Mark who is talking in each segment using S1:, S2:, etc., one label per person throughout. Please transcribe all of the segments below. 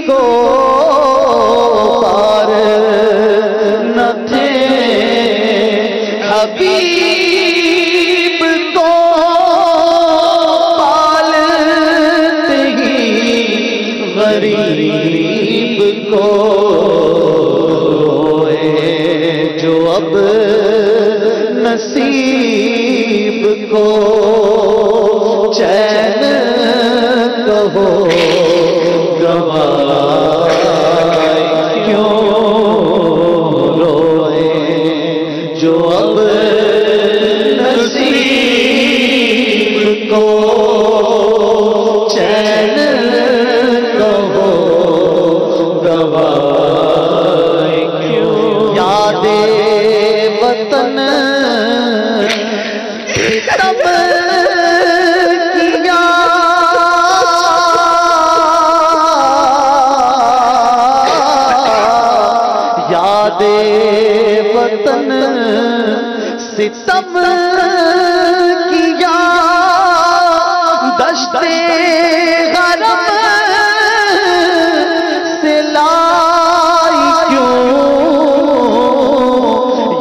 S1: کو پار نہ تھے، حبیب کو پالتے ہی غریب کو جو اب نصیب کو چین کہو گوائے کیوں روئے، جو اب نصیب کو چین کہو گوائے کیوں، یاد وطن تب کیا یاد وطن ستم کیا، دشت غرب سے لائی کیوں،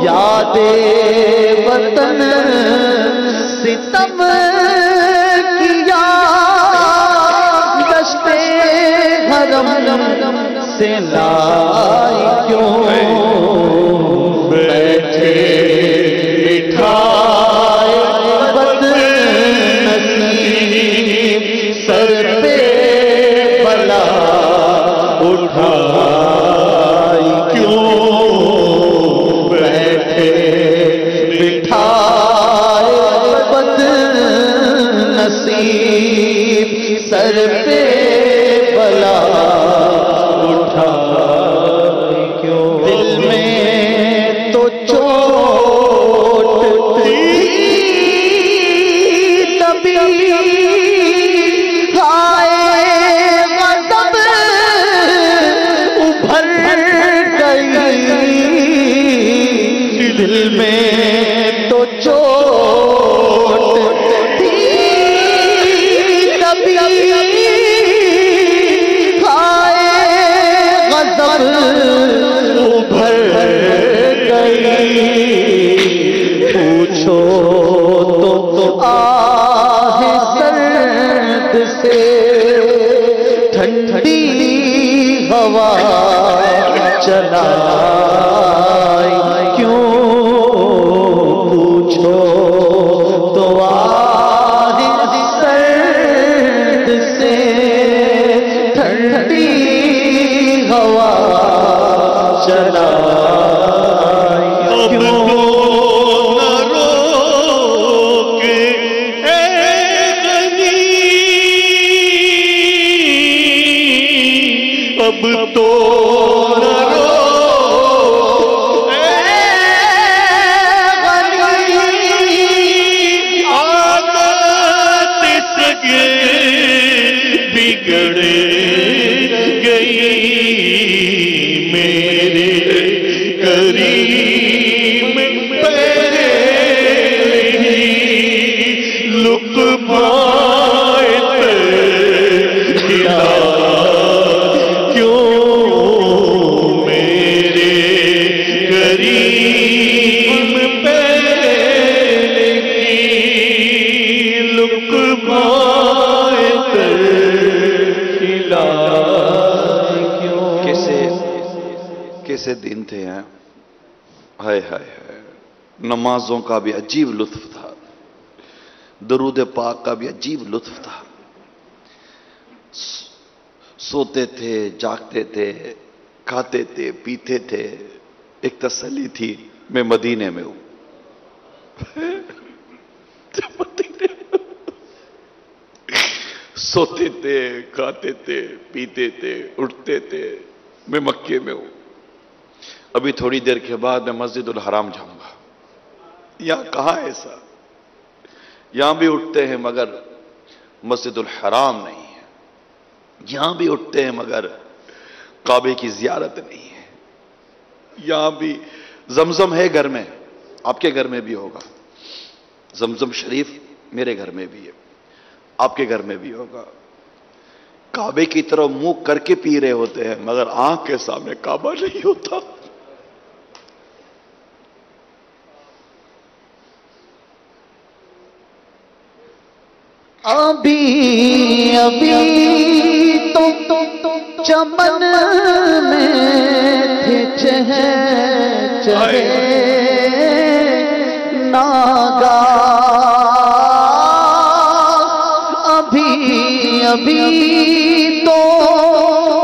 S1: یاد وطن ستم کیا، دشت حرم سے لائی کیوں، بیٹھے بٹھائے بد نصیب سر پہ بلا اٹھائی کیوں، بیٹھے بٹھائے بد نصیب سر پہ بلا اٹھائی کیوں، دل میں تو چوٹ تھی تبھی ہائے غضب ابھر گئی، دل میں تو چوٹ تھی تبھی ہائے غضب ابھر گئی، پوچھو تو آہ سرد سے ٹھنڈی ہوا چلائی کیوں، پوچھو تو آہ سرد سے ٹھنڈی ہوا چلائی کیوں،
S2: اب تو نہ رو اے غنی، عادت سگے بگڑ گئی، میرے کریم پہلی لقمائے کھلا کیوں، میرے کریم پہلی لقمائے کھلا کیوں،
S3: کیسے دن تھے ہیں، ہائے ہائے ہائے، نمازوں کا بھی عجیب لطف تھا، درود پاک کا بھی عجیب لطف تھا، سوتے تھے، جاگتے تھے، کھاتے تھے، پیتے تھے، ایک تسلی تھی میں مدینے میں ہوں، سوتے تھے، کھاتے تھے، پیتے تھے، اٹھتے تھے، میں مکے میں ہوں، ابھی تھوڑی دیر کے بعد میں مسجد الحرام جاؤں گا، یہاں کہاں ایسا، یہاں بھی اٹھتے ہیں مگر مسجد الحرام نہیں ہے، یہاں بھی اٹھتے ہیں مگر کعبے کی زیارت نہیں ہے، یہاں بھی زمزم ہے گھر میں، آپ کے گھر میں بھی ہوگا، زمزم شریف میرے گھر میں بھی ہے، آپ کے گھر میں بھی ہوگا، کعبے کی طرف منہ کر کے پی رہے ہوتے ہیں مگر آنکھ کے سامنے کعبہ نہیں ہوتا.
S1: ابھی ابھی تو چمن میں تھے چہچہے ناگا. ابھی ابھی تو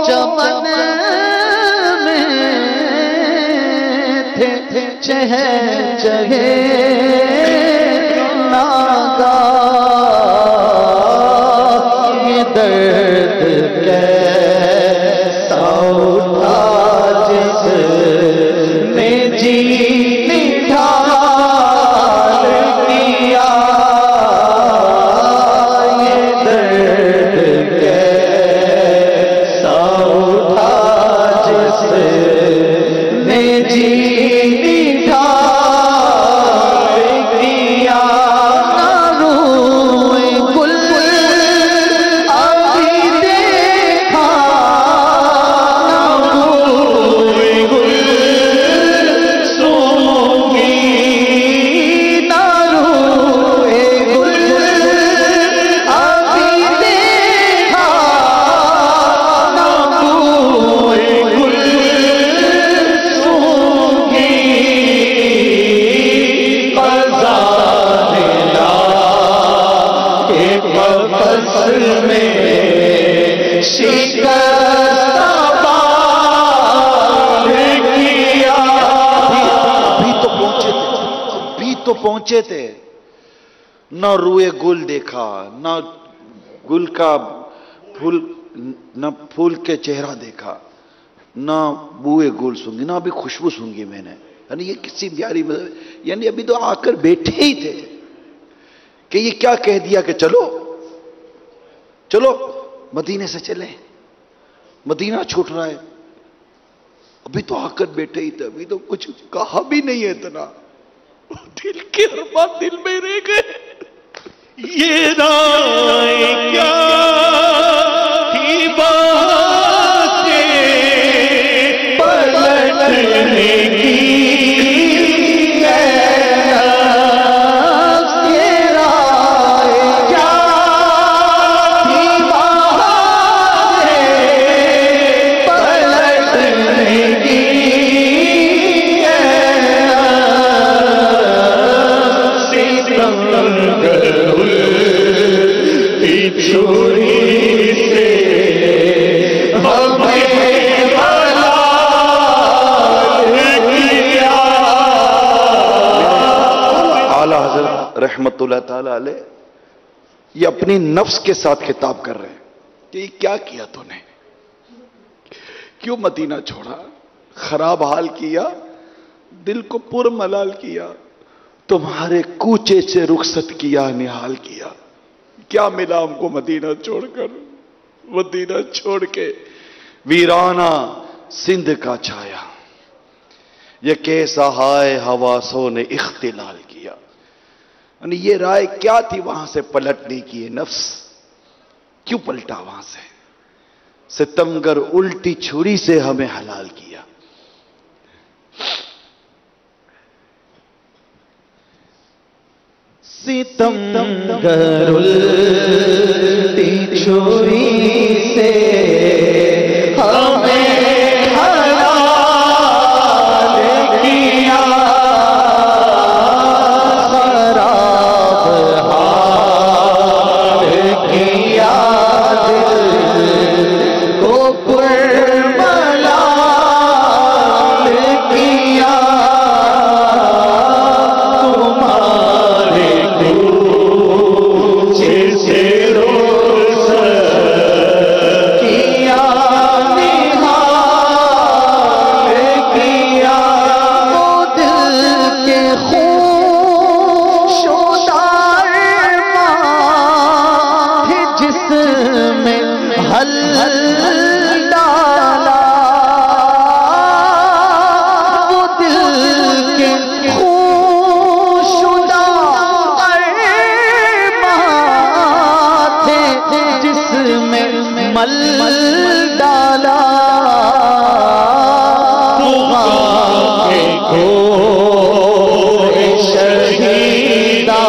S1: چمن میں تھے چہچہے ناگا. درد کیسا اٹھا جس نے جی نڈھال کیا. یہ درد کیسا اٹھا جس نے جی پہنچے تھے. نہ روئے گل دیکھا، نہ گل کا پھول، نہ پھول کے چہرہ دیکھا، نہ بوئے گل سونگی، نہ ابھی خوشبو سونگی میں نے. یعنی یہ کسی پیاری، یعنی ابھی تو آ کر بیٹھے ہی تھے کہ یہ کیا کہہ دیا کہ چلو چلو مدینے سے چلیں، مدینہ چھوٹ رہا ہے. ابھی تو آ کر بیٹھے ہی تھے، ابھی تو کچھ کہا بھی نہیں ہے اتنا. دل کے ارمان دل میں رہ گئے.
S2: یہ رائے کیا ہی باتیں پلٹنے کی.
S3: رحمت اللہ تعالی علیہ یہ اپنی نفس کے ساتھ خطاب کر رہے ہیں کہ یہ کیا کیا تو نے، کیوں مدینہ چھوڑا، خراب حال کیا، دل کو پر ملال کیا، تمہارے کوچے سے رخصت کیا، نہال کیا. کیا ملا ہم کو مدینہ چھوڑ کر، مدینہ چھوڑ کے ویرانہ سندھ کا چھایا. یہ کیسا ہائے حواسوں نے اختلال کیا. یعنی یہ رائے کیا تھی وہاں سے پلٹنے کی؟ نفس کیوں پلٹا وہاں سے؟ ستمگر الٹی چھری سے ہمیں حلال کیا.
S1: ستمگر الٹی چھری سے ہمیں
S2: ڈالا کے گھوڑے شہیدہ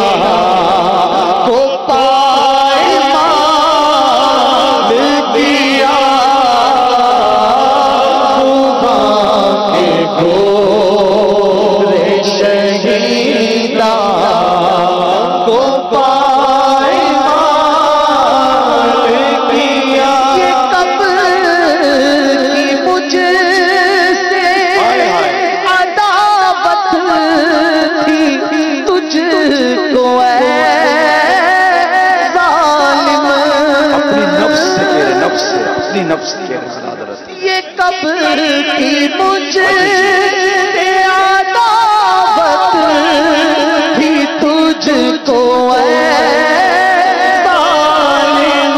S2: کو پائمال کیا کے گھوڑے شہیدہ کو پائمال کیا یہ قبر کی مجھ سے عداوت تھی تجھ کو اے ظالم
S1: اپنی نفس سے کہہ رہے، نفس سے، اپنی نفس سے کہہ رہے حضرت
S2: یہ قبر کی مجھ سے عداوت تھی تجھ کو اے ظالم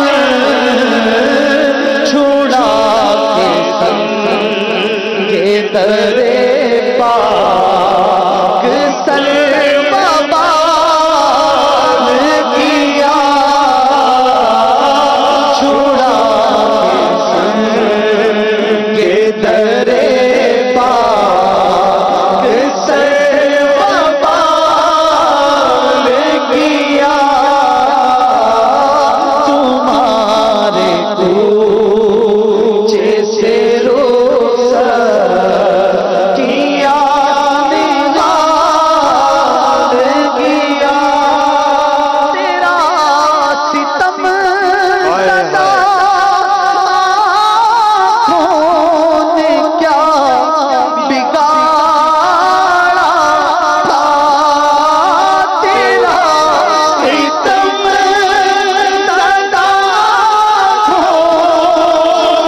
S2: چھوڑا کے سنگ کے درے پاک سلواباد کیا چھوڑا کے سنگ کے درے پاک سلواباد کیا تمہارے کوچے سے روسر کیا نگار کیا تیرا ستم سزا نے کیا بگاڑا تھا تیرا ستم سزا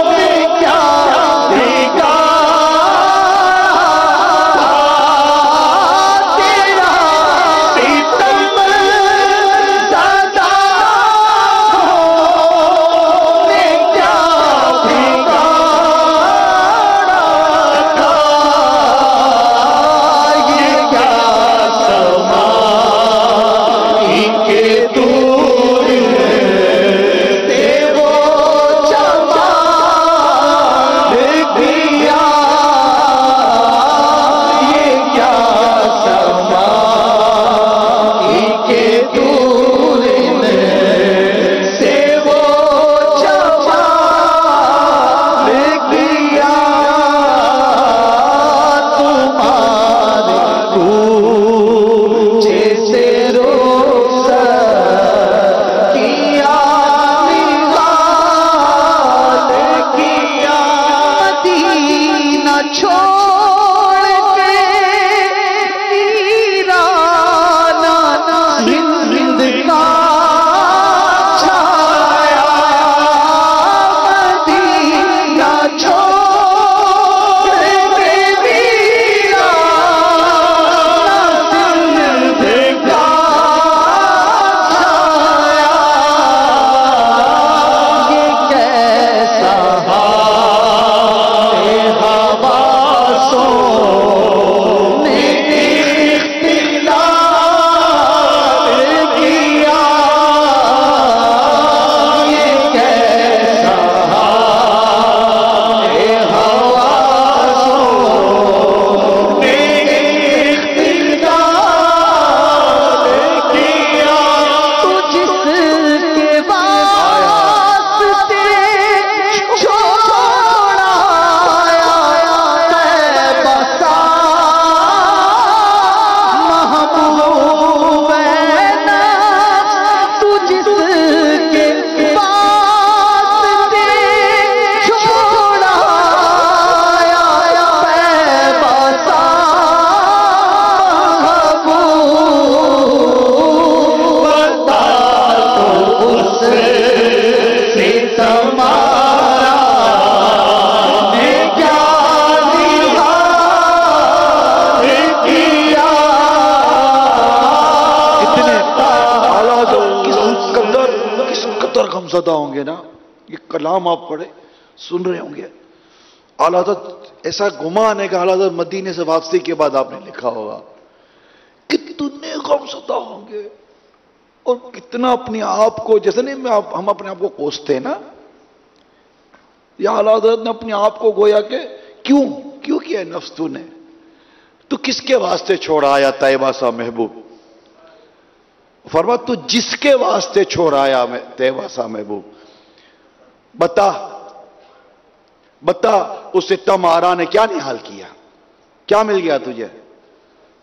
S2: نے کیا بگاڑا تھا تیرا ستم سزا نے کیا بگاڑا تھا یہ کیا سمائی کے دور سے وہ جمال دیا یہ کیا سمائی کے دور سے وہ جمال دیا تمہارے کوچے سے روسر کیا نگار کیا مدینہ چھوڑ کے ویرانہ ہند کا چھایا مدینہ چھوڑ کے ویرانہ ہند کا چھایا یہ کیسا حال حواسوں نے اختلال کیا یہ کیسا حال حواسوں نے اختلال کیا تو جس کے واسطے چھوڑا بسا محبوب نفس تو جس کے واسطے چھوڑا بسا محبوب بتا تو اس سے تمہارا نے کیا نگار کیا
S1: اتنے اعلیٰ کس قدر غمزدہ ہوں گے نا. یہ کلام آپ پڑھے سن رہے ہوں گے. اعلیٰ ایسا گمان ہے کہ اعلیٰ مدینے سے واپسی کے بعد آپ نے لکھا ہوگا کتنے غمزدہ ہوں گے اور کتنا اپنے آپ کو جیسے نہیں ہم اپنے آپ کو کوستے ہیں نا یا اعلیٰ حضرت نے اپنے آپ کو گویا کہ کیوں کیا نفس تو نے؟ تو کس کے واسطے چھوڑا آیا طیبہ سا محبوب؟ فرما تو جس کے واسطے چھوڑ آیا طیبہ سا محبوب، بتا اس ستم آرا نے کیا نحال کیا؟ کیا مل گیا تجھے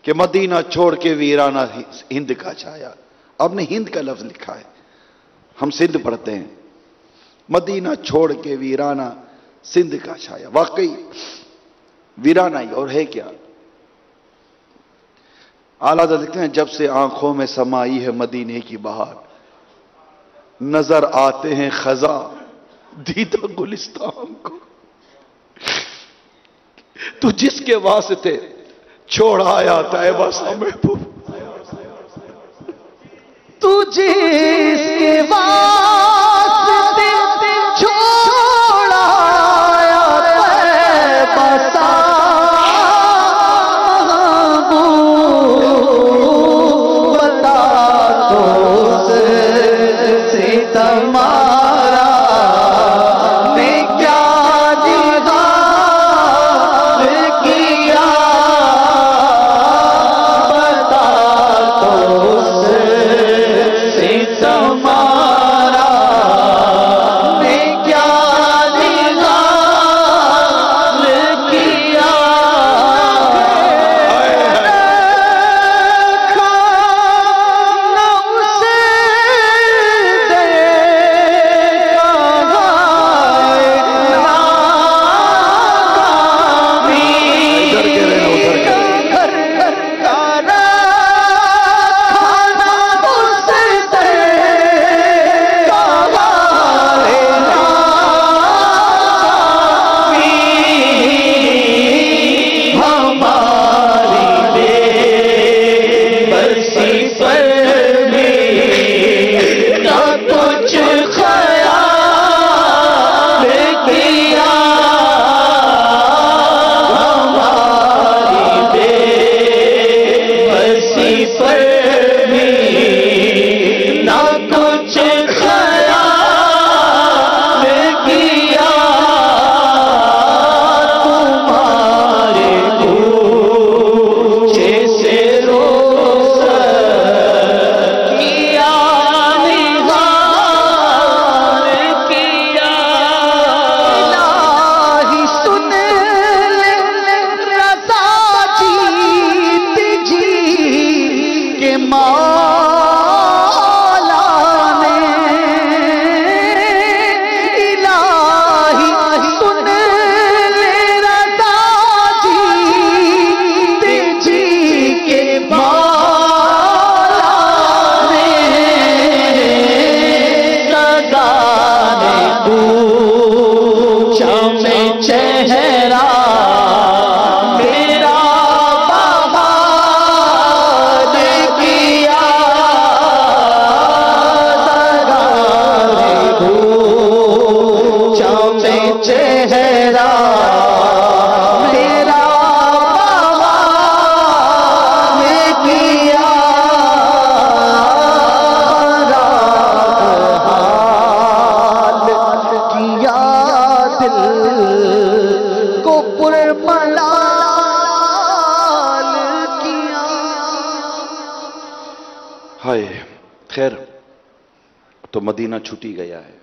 S1: کہ مدینہ چھوڑ کے ویرانہ ہند کا چھایا؟ اب نے ہند کا لفظ لکھا ہے، ہم سندھ پڑھتے ہیں، مدینہ چھوڑ کے ویرانہ سندھ کا چھایا۔ واقعی ویرانہ ہی اور ہے کیا؟ اعلیٰ حضرت لکھتے ہیں جب سے آنکھوں میں سمائی ہے مدینے کی بہار، نظر آتے ہیں خزاں دیدہ گلستان کو۔ تو جس کے واسطے چھوڑ آیا طیبہ سا محبوب،
S2: تو جس کے واسطے چھوڑ آیا طیبہ سا محبوب، بتا تو ستم آرا نے کیا نگاہ کیا، بتا تو ستم آرا نے کیا نگاہ کیا۔
S1: ہائے خیر تو مدینہ چھٹی گیا ہے،